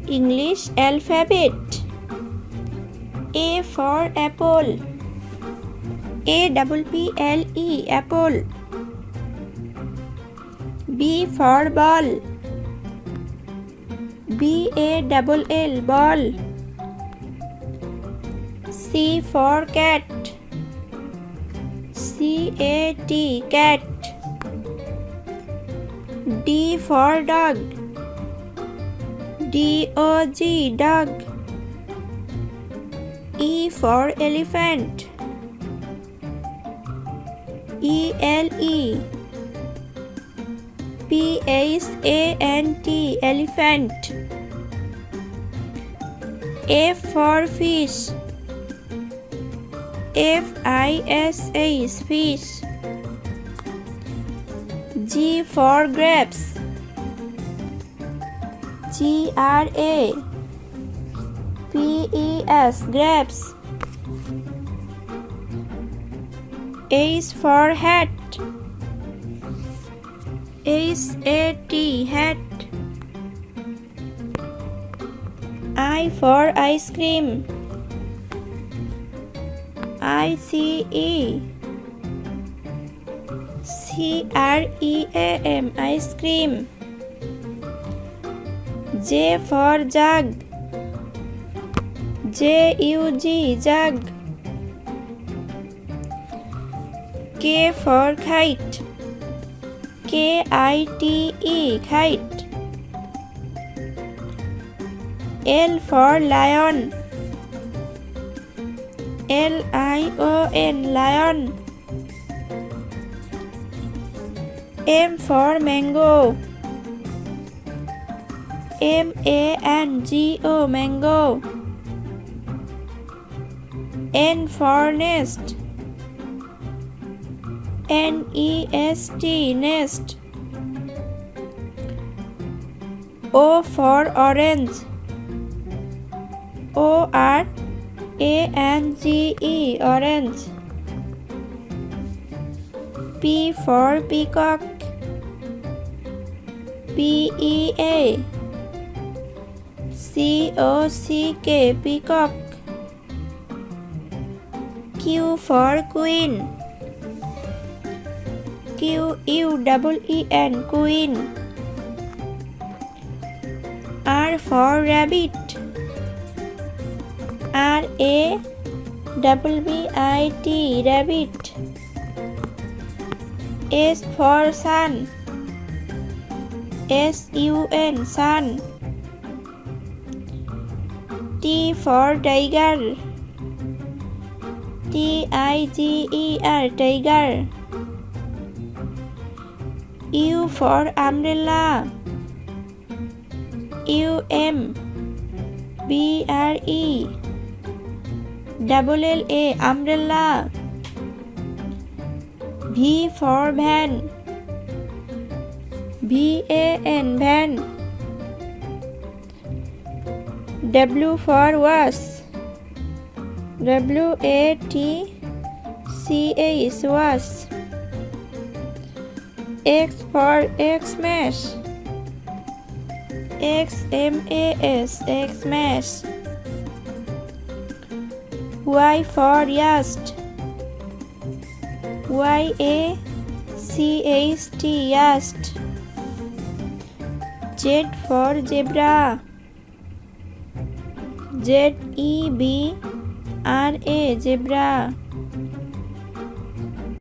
English alphabet. A for apple. APPLE apple. B for ball. BALL ball. C for cat. CAT cat. D for dog. DOG dog. E for elephant. ELE PHANT elephant. F for fish. FISH fish. G for grapes. GRAPES grapes. H for hat. HAT hat. I for ice cream. ICE CREAM ice cream. J for jug. JUG jug. K for kite. KITE kite. L for lion. LION lion. M for mango. MANGO mango. N for nest. NEST nest. O for orange. ORANGE orange. P for peacock. PEACOCK peacock. Q for queen. QUEEN queen. R for rabbit. RABBIT rabbit. S for sun. SUN sun. T for tiger. TIGER tiger. U for umbrella. UMBRELLA umbrella. V for van. VAN van. W for was. WATCH was. X for Xmas. XMAS Xmas. Y for yacht. YACHT yacht. Z for zebra. ZEBRA zebra.